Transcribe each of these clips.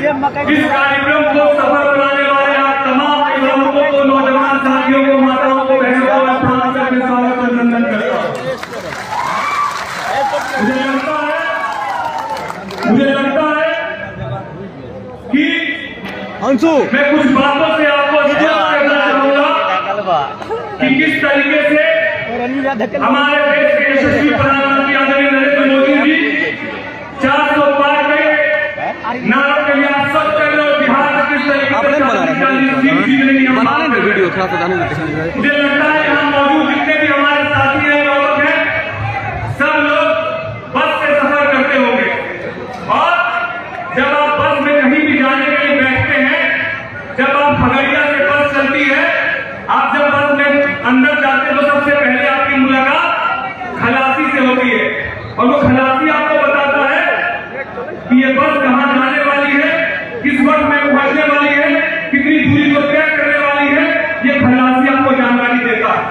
इस कार्यक्रम को सफल बनाने वाले आप तमाम अभिभावकों को, नौजवान साथियों को, माताओं को, बहनों को मैं प्रणाम करके स्वागत और अभिनंदन करता हूँ। मुझे लगता है कि अंशु मैं कुछ बातों से आपको अवगत करना चाहूंगा कि किस तरीके से हमारे देश के यशस्वी प्रधानमंत्री आदरणीय नरेंद्र मोदी जी 400 पार के नारों के लिए आप सब कर रहे हो। बिहार में किस तरीके से वीडियो थोड़ा सा मुझे लगता है यहाँ मौजूद जितने भी हमारे साथी हैं, लोग हैं, सब लोग बस से सफर करते होंगे। और जब आप बस में कहीं भी जाने के लिए बैठते हैं, जब आप खगड़िया से बस चलती है, आप जब बस में अंदर जाते हैं तो सबसे पहले आपकी मुलाकात खलासी से होती है। और वो खलासी आपको बताता है कि ये बस कहाँ जाने वाली है, किस वक्त में पहुंचने वाली है, कितनी दूरी को तय करने वाली है, ये खलासी आपको जानकारी देता है।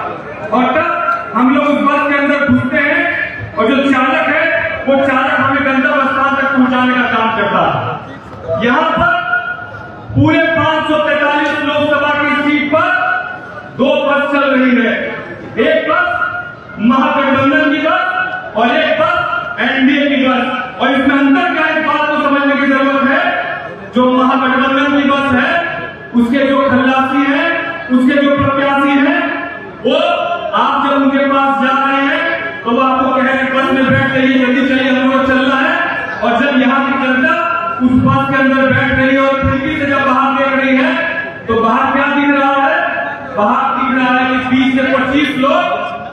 और तब हम लोग उस बस के अंदर घुसते हैं और जो चालक है वो चालक हमें गंतव्य स्थान तक पहुंचाने का काम करता है। यहाँ पर पूरे 543 लोकसभा की सीट पर 2 बस चल रही है। एक बस महागठबंधन की बस और एक बस एनडीए की बस। और इसमें अंतर क्या है, इस बात को समझने की जरूरत है। जो महागठबंधन की बस है उसके जो खलासी हैं, उसके जो प्रत्याशी हैं, वो आप जब उनके पास जा रहे हैं तो वो आपको कह रहे हैं बस में बैठ जाइए, जल्दी चलिए, हम लोग चलना है। और जब यहाँ की जनता उस बस के अंदर बैठ रही है और खिड़की से जब बाहर देख रही है तो बाहर क्या दिख रहा है? बाहर दिख रहा है कि 20 से 25 लोग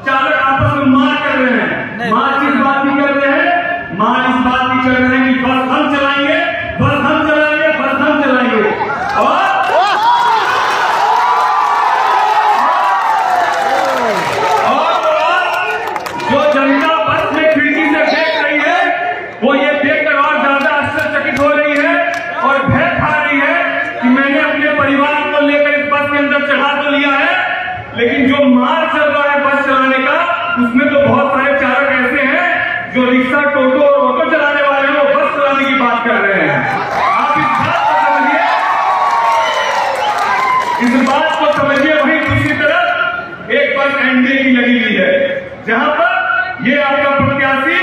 चालक आपस में मार कर रहे हैं। मार किस बात की कर रहे हैं? मार इस बात की कर रहे हैं कि बस हम चलाएंगे, बस हम चलाएंगे, बस हम चलाएंगे। और जो जनता बस में खिड़की से देख रही है वो ये देखकर और ज्यादा आश्चर्यचकित हो रही है और भय खा रही है कि मैंने अपने परिवार को लेकर इस बस के अंदर चढ़ा तो लिया है, लेकिन जो मार चल रहा है बस चलाने का, उसमें तो बहुत सारे चालक ऐसे हैं जो रिक्शा, टोटो और ऑटो चलाने वाले हैं, वो बस चलाने की बात कर रहे हैं। आप इस बात को समझिए, इस बात को समझिए। वहीं दूसरी तरफ एक बस एनडीए की लगी हुई है, जहां पर ये आपका प्रत्याशी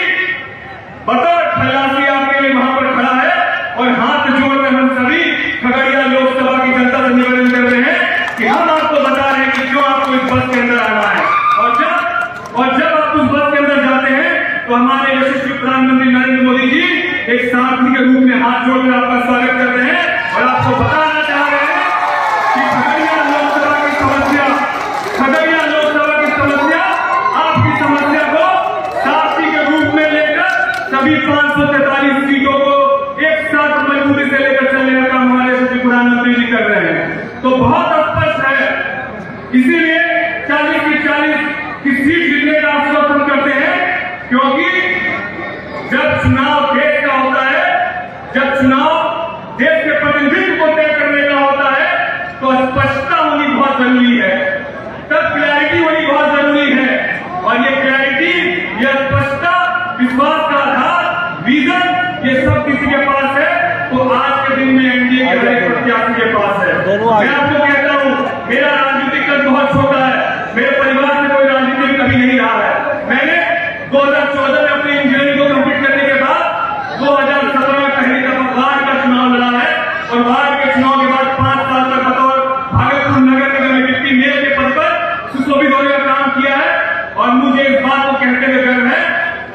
बतौर खलासी आपके लिए वहां पर खड़ा है और हाथ जोड़कर हम सभी खगड़िया लोकसभा की जनता से निवेदन करते हैं कि हम आपको बता रहे हैं कि क्यों आपको इस बस के अंदर आना है। और जब आप उस बस के अंदर जाते हैं तो हमारे यशस्वी प्रधानमंत्री नरेंद्र मोदी जी एक सारथी के रूप में हाथ जोड़कर आपका स्वागत कर रहे हैं और आपको बताना चाह रहे हैं कि खगड़िया लोकसभा की समस्या, आपकी समस्या को सारथी के रूप में लेकर सभी 543 सीटों को एक साथ मजबूरी से लेकर चलने का काम हमारे यशस्वी प्रधानमंत्री जी कर रहे हैं। तो बहुत स्पष्ट है, इसीलिए 40 की सीट जीतने का आश्वासन हम करते हैं, क्योंकि जब चुनाव देश का होता है, जब चुनाव देश के प्रतिनिधित्व को तय करने का होता है, तो स्पष्टता होनी बहुत जरूरी है, तब क्लैरिटी होनी बहुत जरूरी है। और ये क्लैरिटी, ये स्पष्टता, विश्वास का आधार, विजन, ये सब किसी के पास है तो आज के दिन में एनडीए के हर एक प्रत्याशी के पास है। मैं आपको कहता हूं, मेरा राजनीतिक कद बहुत छोटा है, मेरे परिवार से कोई राजनीति कभी नहीं रहा है। मैंने 2014 में अपनी इंजीनियरिंग को कंप्लीट करने के बाद 2017 में पहली दफा वार्ड का चुनाव लड़ा है और वार्ड के चुनाव के बाद 5 साल तक बतौर भागलपुर नगर निगम में डिप्टी मेयर के पद पर सुशोभित होने का काम किया है। और मुझे इस बात को कहते हुए गर्व है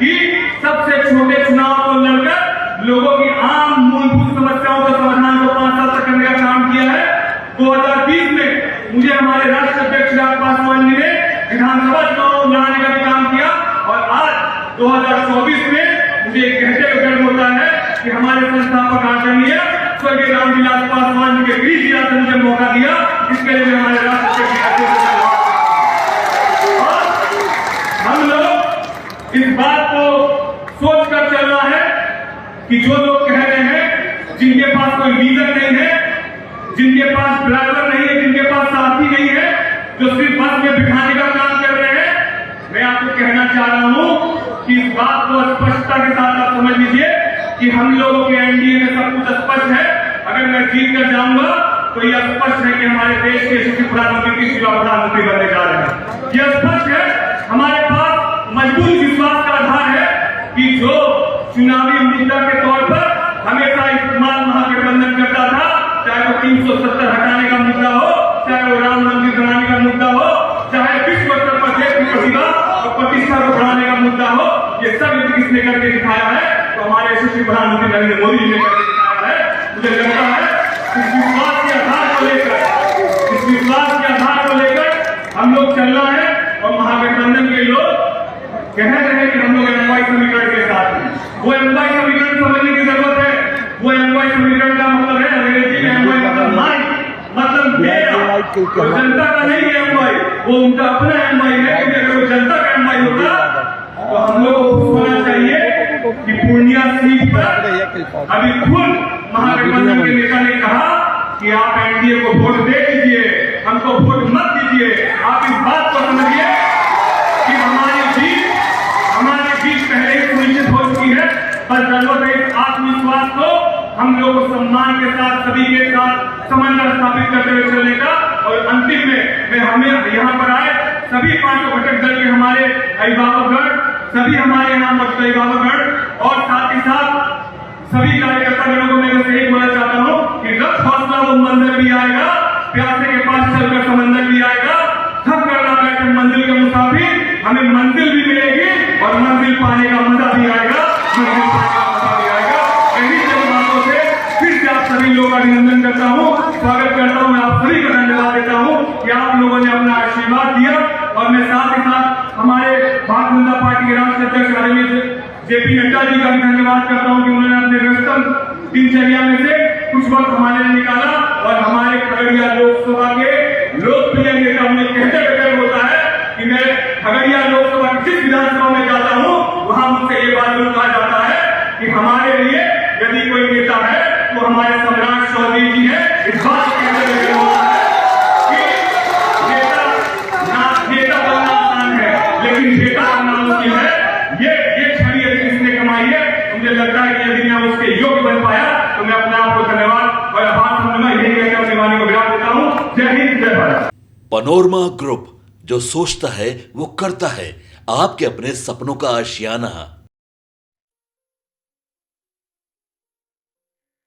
कि सबसे छोटे चुनाव को लड़कर लोगों की आम मूलभूत समस्याओं का समाधान को 5 साल तक करने का काम किया है। 2020 में मुझे हमारे राष्ट्रीय अध्यक्ष चिराग पासवान जी ने विधानसभा चुनाव लड़ाने का भी काम किया और आज 2024 में मुझे कहते हुए गर्व होता है कि हमारे संस्थापक आदरणीय स्वर्गीय रामविलास पासवान जी के गृह जिला से मुझे मौका दिया, इसके लिए मैं हमारे राष्ट्रीय अध्यक्ष हम लोग इस बात को सोच कर चलना है कि जो लोग कह रहे हैं जिनके पास कोई लीडर नहीं है, जिनके पास ड्राइवर नहीं है, जिनके पास साथी नहीं है, जो सिर्फ बस में बिठाने का काम कर रहे हैं, मैं आपको कहना चाह रहा हूं कि इस बात को स्पष्टता के साथ आप समझ लीजिए कि हम लोगों के एनडीए में सब कुछ स्पष्ट है। अगर मैं जीत कर जाऊंगा तो यह स्पष्ट है कि हमारे देश के यशस्वी प्रधानमंत्री तीसरी बार प्रधानमंत्री बनने जा रहे हैं। यह स्पष्ट है, हमारे पास मजबूत विश्वास का आधार है कि जो चुनावी मुद्दा के तौर पर हमेशा इस्तेमाल महागठबंधन करता था, चाहे वो 370 हटाने का मुद्दा हो, चाहे वो राम मंदिर बनाने का मुद्दा हो, चाहे विश्व स्तर पर देश की प्रतिभा और प्रतिष्ठा को बढ़ाने का मुद्दा हो, ये सब किसने करके दिखाया है? तो हमारे यशस्वी प्रधानमंत्री नरेंद्र मोदी जी ने करके दिखाया है। मुझे लगता है इस विश्वास के आधार को लेकर हम लोग चल रहे हैं और महागठबंधन के लोग कह रहे हैं कि हम लोग एमवाई समीकरण के साथ हैं। वो एमवाई समीकरण समझने की जरूरत है। वो एमवाई समीकरण का मतलब है अंग्रेजी में एमवाई मतलब माई, मतलब मेरा, तो जनता का नहीं है एमवाई, वो उनका अपना एमवाई है। क्योंकि अगर वो जनता का एमवाई होता तो हम लोग को होना चाहिए कि पूर्णिया सीट पर अभी खुद महागठबंधन के नेता ने कहा कि आप एनडीए को वोट दे दीजिए, हमको वोट मत दीजिए। आप इस बात को समझिए कि हमारी जीत पहले ही सुनिश्चित हो चुकी है, पर जरूरत है इस आत्मविश्वास को हम लोग सम्मान के साथ, सभी के साथ समन्वय स्थापित करते हुए चलने का। और अंतिम में हमें यहाँ पर आए सभी पांचों घटक दल के हमारे अभिभावकगण, सभी हमारे यहाँ मौजूद अभिभावकगण और साथ ही साथ सभी कार्यकर्ता गणों को मैं बस यही बोलना चाहता हूँ कि रक्त हौसला वो मंदिर भी आएगा, प्यासे के पास चलकर समंदर भी आएगा, थक कर ना बैठे मंजिल के मुसाफिर, हमें मंजिल भी मिलेगी और मंजिल पाने का मजा भी आएगा, मंजिल पाने का मजा भी आएगा। यही सब बातों से फिर से आप सभी लोगों का अभिनंदन करता हूँ, स्वागत करता हूँ। मैं आप सभी को धन्यवाद देता हूँ कि आप लोगों ने अपना आशीर्वाद दिया। और मैं साथ ही साथ हमारे भारतीय जनता पार्टी के राष्ट्रीय अध्यक्ष आदरणीय जेपी नड्डा जी का भी धन्यवाद करता हूं कि उन्होंने अपने व्यस्तम दिनचर्या में से कुछ वक्त हमारे लिए निकाला और हमारे खगड़िया लोकसभा के लोकप्रिय नेता, मुझे कहते हुए होता है कि मैं खगड़िया लोकसभा की जिस विधानसभा में जाता हूं वहां मुझसे ये बात जरूर कहा जाता है कि हमारे लिए यदि कोई नेता है तो हमारे सम्राट चौधरी जी है। इस बात को कहते हुए होता है कि नेता बनना आसान है, लेकिन बेटा बनना मुश्किल है। ये छवि यदि किसने कमाई है, मुझे लगता है कि यदि मैं उसके योग्य बन पाया तो मैं अपने आप को धन्यवाद और आभार समझूंगा। यही कहकर अपनी वाणी को विराम देता हूँ। जय हिंद, जय भारत। पनोरमा ग्रुप, जो सोचता है वो करता है। आपके अपने सपनों का आशियाना।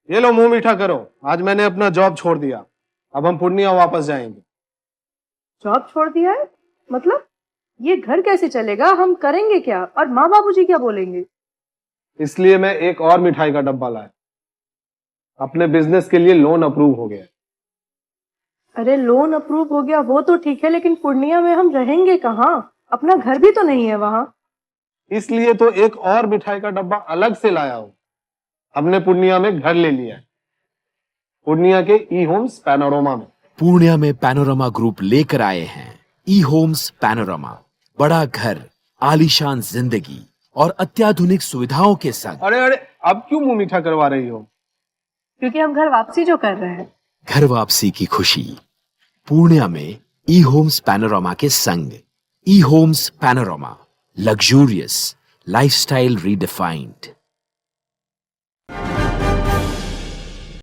ये लो मुंह मीठा करो, आज मैंने अपना जॉब छोड़ दिया, अब हम पूर्णिया वापस जाएंगे। जॉब छोड़ दिया है? मतलब ये घर कैसे चलेगा? हम करेंगे क्या? और माँ बाबूजी क्या बोलेंगे? इसलिए मैं एक और मिठाई का डब्बा लाया। अपने बिजनेस के लिए लोन अप्रूव हो गया। अरे लोन अप्रूव हो गया वो तो ठीक है, लेकिन पूर्णिया में हम रहेंगे कहाँ? अपना घर भी तो नहीं है वहां। इसलिए तो एक और मिठाई का डब्बा अलग से लाया हूं। हमने पूर्णिया में घर ले लिया है, पूर्णिया के ई होम्स पैनोरमा में। पूर्णिया में पैनोरमा ग्रुप लेकर आए हैं ई होम्स पैनोरमा। बड़ा घर, आलीशान जिंदगी और अत्याधुनिक सुविधाओं के संग। अरे अब क्यों मुंह मीठा करवा रही हो? क्योंकि हम घर वापसी जो कर रहे हैं। घर वापसी की खुशी पूर्णिया में ई होम्स पैनोरमा के संग। E Homes Panorama, luxurious lifestyle redefined.